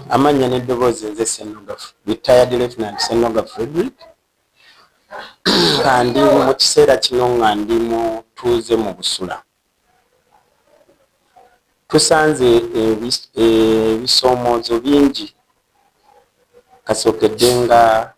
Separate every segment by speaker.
Speaker 1: Amanya n'eddoboozi nze Ssennoga, retired Lieutenant Ssennoga Frederick, nga ndi mu kiseera kino nga ndi mutuuze mu Busula. Tusanze ebisoomoozo bingi kasookedde nga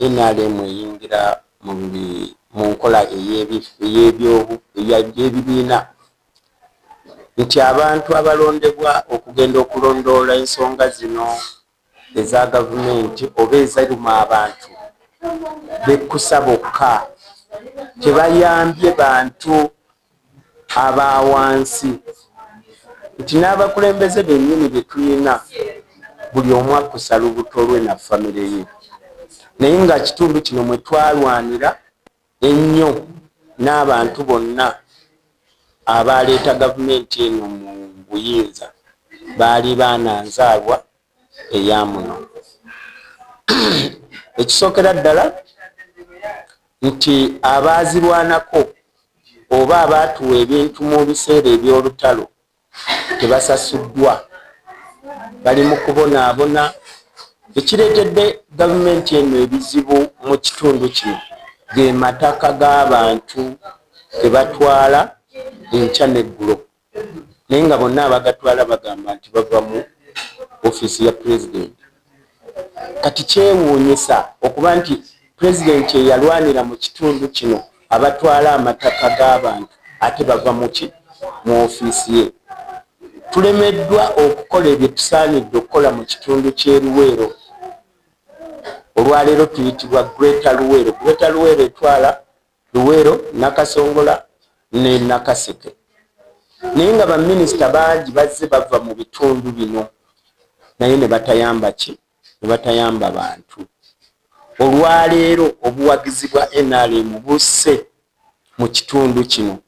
Speaker 1: NRM eyingira mu nkola ey'ebibiina nti abantu abalondebwa okugenda okulondoola ensonga zino eza gavumenti oba eziruma abantu bekkusa bokka, tebayambye bantu aba wansi, nti n'abakulembeze bennyini be tulina buli omu akkusa lubuto lwe na famire ye. Naye nga kitundu kino mwe twalwanira ennyo n'abantu bonna abaleeta gavumenti eno mu buyinza baali baananzaalwa eya muno. Ekisookera ddala nti abaazirwanako oba abaatuwa ebintu mu biseera eby'olutalo tebasasuddwa, bali mu kubonaabona. Ekireetedde gavumenti eno ebizibu mu kitundu kino ge mataka g'abantu ge batwala enkya n'eggulo, naye nga bonna abagatwala bagamba nti bava mu ofiisi ya pulezidenti. Kati kyewuunyisa okuba nti pulezidenti eyalwanira mu kitundu kino abatwala amataka g'abantu ate bava mu ofiisi ye. Tulemeddwa okukola ebyo tusaanidde okukola mu kitundu ky'e Luweero. Olwaleero tuyitibwa Greater Luweero. Greater Luweero etwala Luweero, Nakasongola ne Nakaseke. Naye nga baminisita bangi bazze bava mu bitundu bino naye ne batayamba ne batayamba bantu. Olwaleero obuwagizi bwa NRM busse mu kitundu kino,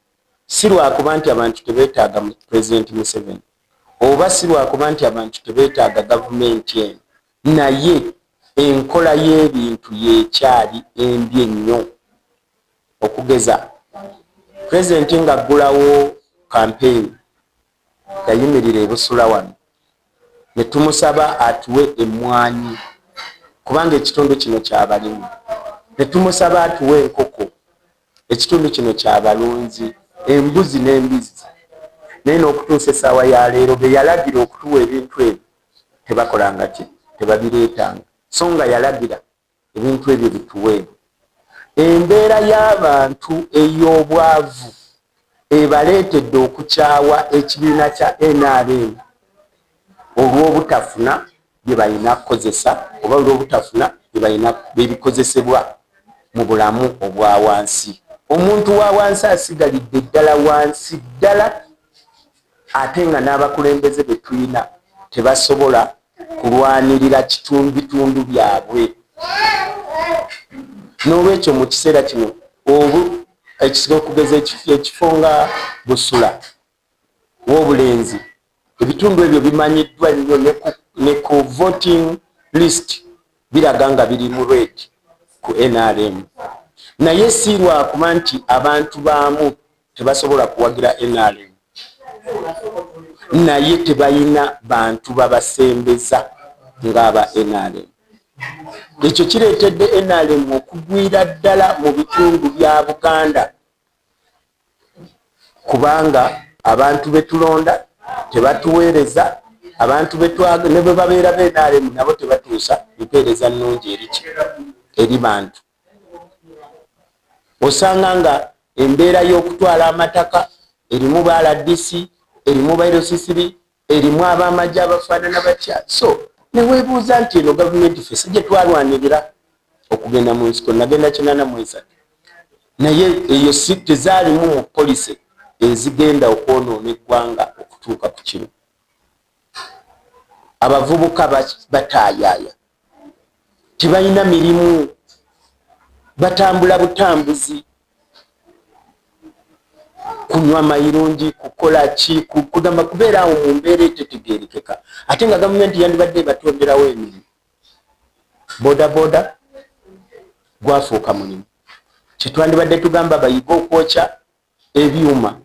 Speaker 1: si lwakuba nti abantu tebeetaaga Pulezidenti Museveni oba si lwakuba nti abantu tebeetaaga gavumenti eno, naye enkola y'ebintu yeekyali embi ennyo. Okugeza pulezidenti ng'aggulawo kampeyini yayimirira e Busula wano ne tumusaba atuwe emmwanyi kubanga ekitundu kino ky'abalimi, ne tumusaba atuwe enkoko, ekitundu kino ky'abalunzi, embuzi n'embizi. Naye n'okutuusa essaawa ya leero be yalagira okutuwa ebintu ebyo tebakolanga ki, tebabireetanga, so nga yalagira ebintu ebyo bituwe. Embeera y'abantu ey'obwavu ebaleetedde okukyawa ekibiina kya NRM olw'obutafuna bye balina kukozesa oba olw'obutafuna bye bikozesebwa mu bulamu obwa wansi. Omuntu wa wansi asigalidde ddala wansi ddala, ate nga n'abakulembeze be tulina tebasobola kulwanirira bitundu byabwe. N'olwekyo mu kiseera kino okugeza ekifo nga Busula w'obulenzi, ebitundu ebyo bimanyiddwa nnyo ne ku voting list biraga nga biri mu red ku NRM. Naye si lwakuba nti abantu baamu tebasobola kuwagira NRM, naye tebalina bantu babasembeza ng'aba NRM. Ekyo kireetedde NRM okugwira ddala mu bitundu bya Buganda kubanga abantu betulonda tebatuweereza, abantu ne bwe babeera be NRM nabo tebatuusa mpeereza nnungi eri bantu. Osanga nga embeera y'okutwala amataka erimu ba RDC, erimu ba LCCB, erimu ab'amagye abafaanana batya. So neweebuuza nti eno gavumenti ffe si gye twalwanirira okugenda mu nsiko, nagenda 83, naye eyo si tezaalimu mu polisi ezigenda okwonoona eggwanga okutuuka ku kino. Abavubuka bataayaaya, tebalina mirimu, batambula butambuzi, kunywa mayirungi, kukola ki, kugamba kubeera awo mu mbeera etetegeerekeka, ate nga gavumenti yandibadde batonderawo emirimu. Bodaboda gwafuuka mulimu, kyetwandibadde tugamba bayiga okwokya ebyuma,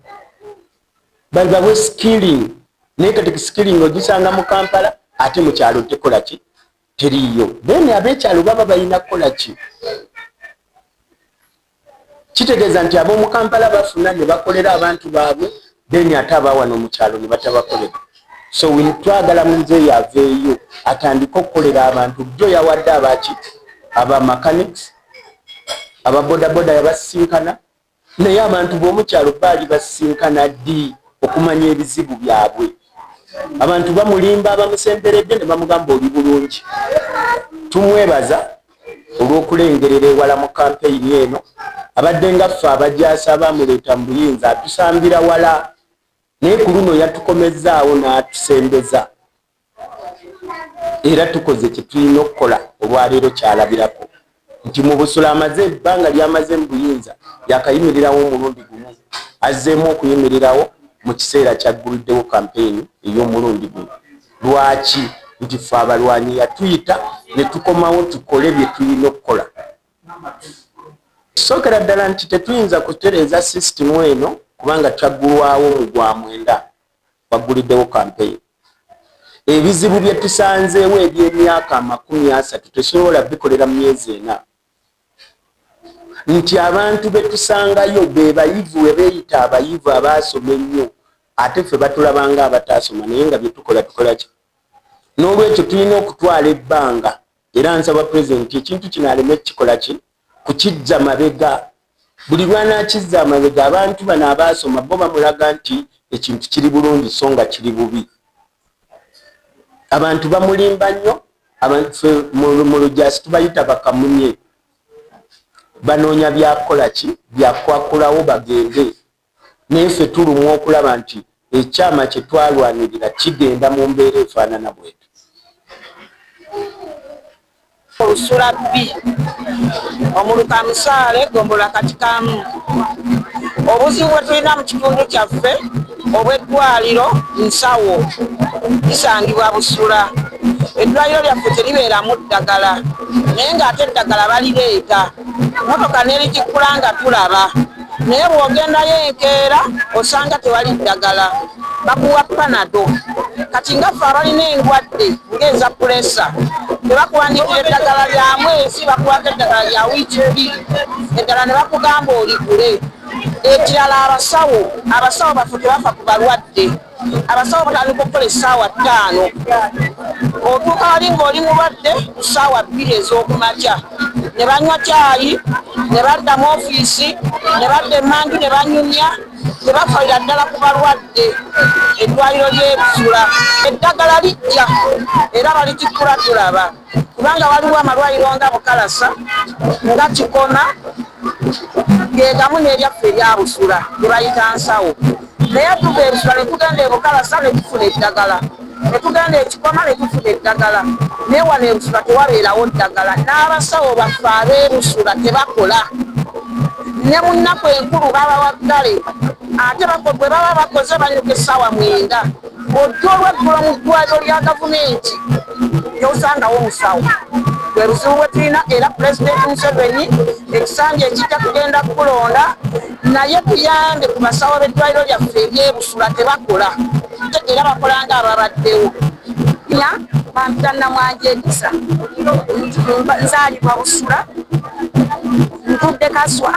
Speaker 1: bawe skilling, naye kati skilling ogisanga mu Kampala, ate mu kyalo tekola ki teriyo. Then ab'ekyalo baba balina kukola ki? Kitegeeza nti ab'omu Kampala bafuna ne bakolera abantu baabwe, then ate abawano mu kyalo ne batabakolera. So twagala Muzeeyi aveeyo atandika okukolera abantu. Jjo yawadde abaki aba mechanics, aba bodaboda yabasinkana, naye abantu b'omu kyalo baali basinkana ddi okumanya ebizibu byabwe. Abantu bamulimba abamusemberedde ne bamugamba oli bulungi. Tumwebaza olw'okulengerera ewala mu kampeyini eno. Abadde nga ffe abajaasi abamuleeta mu buyinza atusambira wala, naye ku luno yatukomezzaawo n'atusembeza. Era tukoze kye tulina okukola olwaleero kyalabirako nti mu Busula amaze ebbanga lyamaze mu buyinza yakayimirirawo omulundi gumu, azzeemu okuyimirirawo mu kiseera kyagguliddewo kampeyini ey'omulundi guno. Lwaki? Nti ffe abalwanyi yatuyita ne tukomawo tukole bye tulina okukola. Sookera ddala nti tetuyinza kutereeza sisitimu eno kubanga kyaggulwawo mu Gwamwenda wagguliddewo kampeyini. Ebizibu bye tusanzeewo eby'emyaka 30 tesobola bikolera mu myezi 4. Nti abantu be tusangayo be bayivu we beeyita abayivu abaasoma ennyo, ate ffe batulabanga abataasoma, naye nga bye tukola ki? N'olwekyo tulina okutwala ebbanga, era nsaba pulezidenti ekintu kino aleme kikola ki? Kukijja mabega. Buli lwanaakizza amabega abantu bano abaasoma bo bamulaga nti ekintu kiri bulungi so nga kiri bubi. Abantu bamulimba nnyo, abantu mu Lujaasi tubayita bakamunye. Banoonya byakola ki? Byakwakulawo bagende. Naye ffe tulumwa okulaba nti ekyama kye twalwanirira kigenda mu mbeera efaanana bwetyo.
Speaker 2: Busula B omuluka Musaale Gombola Katikamu. Obuzibu bwe tulina mu kitundu kyaffe obw'eddwaliro nsawo lisangibwa Busula. Eddwaliro lyaffe teribeeramu ddagala, naye ng'ate eddagala balireeta, mmotoka n'erigikula nga tulaba, naye bw'ogendayo enkeera osanga tewali ddagala, bakuwa Panado. Kati nga ffe abalina endwadde ng'eza pulesa tebakuwandiikira eddagala lya mwezi, bakuwako eddagala lya wiiki 2, eddala ne bakugamba oligule. Ekirala abasawo baffe tebafa ku balwadde. Abasawo batandika okukola essaawa 5, otuuka wali ng'oli mulwadde ku ssaawa 2 ez'okumakya, ne banywa caayi, ne badda mu ofiisi, ne badda emmanju ne banyumya, tebafaira ddala ku balwadde. Eddwaliro ly'e Busula eddagala lijja era balikikula tulaba, kubanga waliwo amalwaliro nga Bukalasa, nga Kikoma, gegamu n'eryaffe erya Busula lye bayita nsawo. Naye tuva e Busula ne tugenda e Bukalasa ne tufuna eddagala, ne tugenda e Kikoma ne tufuna eddagala, naye wano e Busula tewabeerawo ddagala. N'abasawo baffe ab'e Busula tebakola. Ne mu nnaku enkulu babawa ggale, ate bwe baba bakoze banyuka essaawa 9. Ojja olweggulo mu ddwaliro lya gavumenti tosangawo musawo. Bwe buzibu bwe tulina, era Pulezidenti Museveni ekisanja ekijja kugenda kulonda, naye tuyambe ku basawo b'eddwaliro lyaffe ery'e Busula tebakola, era bakola nga ababaddewo. Bampita Namwanje Edisa, nzaalibwa Busula, ntudde Kaswa,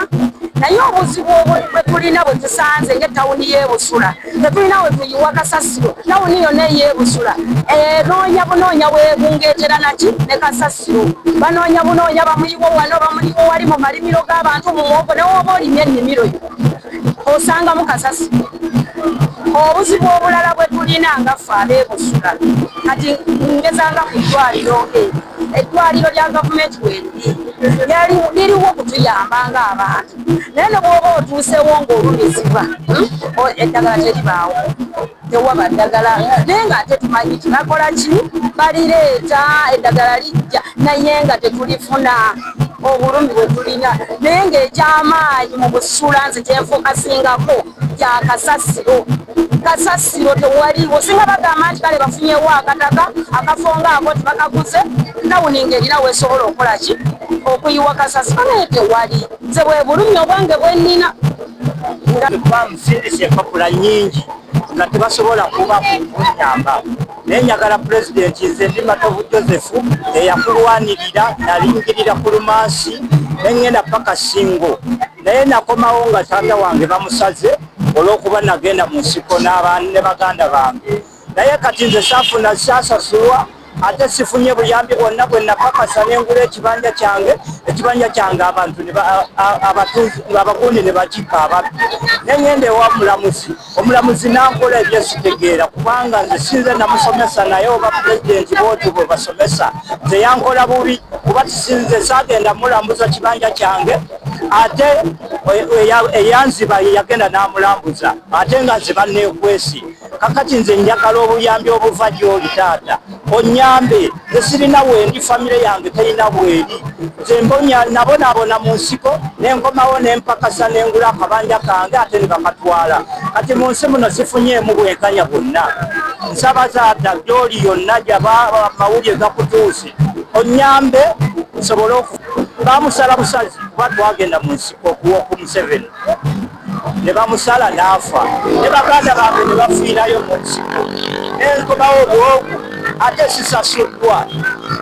Speaker 2: naye obuzibu bwe tulina bwe tusanze ng'ettawuni y'e Busula, tetulina we tuyiwa Kasasiro, ttawuni yonna ey'e Busula noonya bunoonya bwebungeetera naki ne Kasasiro, banoonya bunoonya bamuliwo wano bamuliwo wali mu malimiro g'abantu mu mwogo, ne woba olimye ennimiro yo osangamu Kasasiro. Obuzibu obulala bwe tulina nga ffe ab'e Busula, kati ngezanga ku ddwaliro eddwaliro lya gavumenti weriri liriwo okutuyamba ng'abantu, naye ne bw'oba otuusewo ng'olumizibwa eddagala teribaawo, tewaba ddagala, naye ng'ate tumanyi kibakola ki, balireeta eddagala lijja, naye nga tetulifuna. Obulumi bwe tulina, naye ng'ekyamaanyi mu Busula nze kyenfokasingako kya Kasasiro. Kasasiro tewaliwo, singa bagamba nti kale bafunyewo akataka akafo ngaako tebakaguze, ttawuni ng'erina weesobola okukola ki, okuyiwa Kasasiro, naye tewali. Nze bwe bulumi obwange bwe nnina.
Speaker 3: Bamusindise empapula nnyingi nga tebasobola kuba kunyamba. nenyagala president nze ndi Matovu Joseph eyakulwanirira nalingirira ku Lumansi nengenda paka Singo naye nakomawo nga taata wange bamusaze olw'okuba nagenda mu nsiko ne baganda bange naye kati nze saafuna saasasulwa ate sifunye buyambi bwonna bwe napakasa nengula ekibanja kyange abantu abakundi ne bakipa ababbi neŋŋenda ewa omulamuzi nankola ebyesitegeera kubanga nze sinze namusomesa naye oba pulezidenti booti bwe basomesa nze yankola bubi kuba tisinze saagenda mulambuza kibanja kyange ate eyanziba yagenda n'amulambuza ate nga nze banneekwesi kakati nze njagala obuyambi obuva gy'oli taata onyambe esirina wendi famire yange terina bweri nze nabonaabona mu nsiko nenkomawo nempakasa nengula akabanja kange ate nebakatwala kati mu nsi muno sifunyeemu bwenkanya bwonna nsaba taata gy'oli yonna gyaba amawulire gakutuuse onyambe nsobole bamusala busazi kuba twagenda mu nsiko okuwoku Museveni ne bamusala n'afa ne baganda bange ne bafiirayo mu nsiko nenkomawo obwogu ate sisasuddwa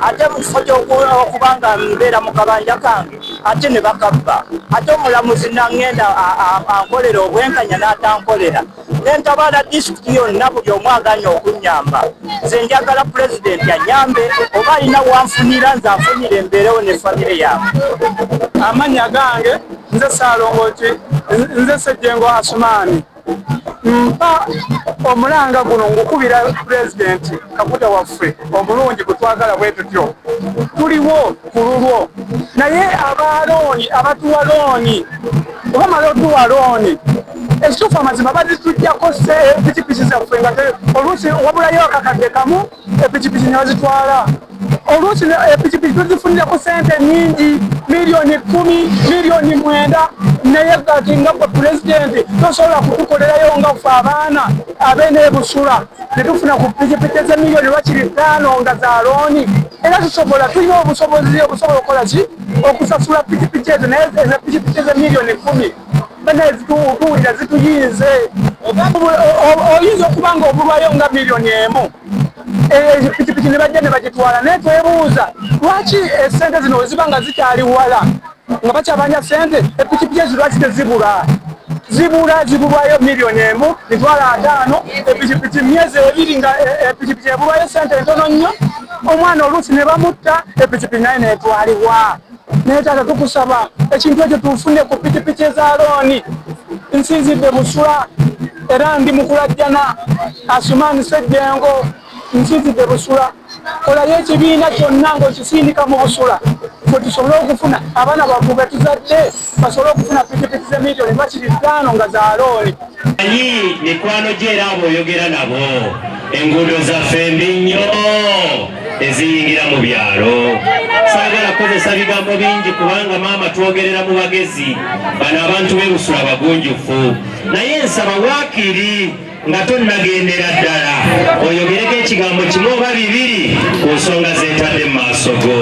Speaker 3: ate mukifo ky'okubanga mbeera mu kabanja kange ate ne bakabba ate omulamuzi naŋŋenda ankolera obwenkanya n'atankolera nentabaala disitulikiti yonna buli omu aganya okunyamba nze njagala pulezidenti anyambe oba alina wanfunira nze anfunire embeerewo ne famire yange.
Speaker 4: Amannya gange nze Ssaalongooti nze Ssejjengo Asumaani mpa omulanga guno ngukubira pulezidenti Kaguta waffe omulungi gwe twagala bwe tutyo tuliwo ku lulwo naye abalooni abatuwa looni obamala otuwa looni ekituufu amazima bazitujjako epikipiki zaffe nga oluusi wabulayo akakadde kamu epikipiki ne bazitwala oluusi epikipiki tuzifunirako sente nnyingi miliyoni 10 miliyoni 9 naye kati nga pulezidenti tosobola kutukolerayo nga ffe abaana ab'eneebusula ne tufuna ku pikipiki ze miliyoni bakiri 5 nga za looni era tusobola tulina obusobozi obusobola okukola ki okusasula pikipiki ezo naye pikipiki ze miliyoni 10 tuwulira zituyinze oyinza okuba nga obulwayo nga miliyoni 1 pikipiki ne bajja ne bagitwala naye twebuuza lwaki esente zino weziba nga zikyali wala nga bakyabanja sente epikipiki ezo lwaki zibulwayo miliyoni 1 mitwalo 5 epikipiki myezi 2 nga epikipiki ebulwayo sente ntono nnyo omwana oluusi ne bamutta epikipiki naye netwalibwa naye taata tukusaba ekintu ekyo tufune ku pikipiki eza looni nsinzidde Busula era ndi mukulajjana Asumaani Ssejjengo nsinzidde Busula kolayo ekibiina kyonna ng'okisindika mu Busula fwe tusobole okufuna abaana baffe be tuzadde basobole okufuna pikipiki ze miliyoni bakiri 5 nga za looni.
Speaker 5: Anyi mikwano gy'era abo oyogera nabo enguudo zaffe mbi nnyo eziyingira mu byalo saagala kukozesa bigambo bingi kubanga maama twogerera mu bagezi bano abantu b'e Busula bagunjufu naye nsaba waakiri nga tonnagendera ddala oyogereko ekigambo kimu oba bibiri ku nsonga zeetadde mu maaso go.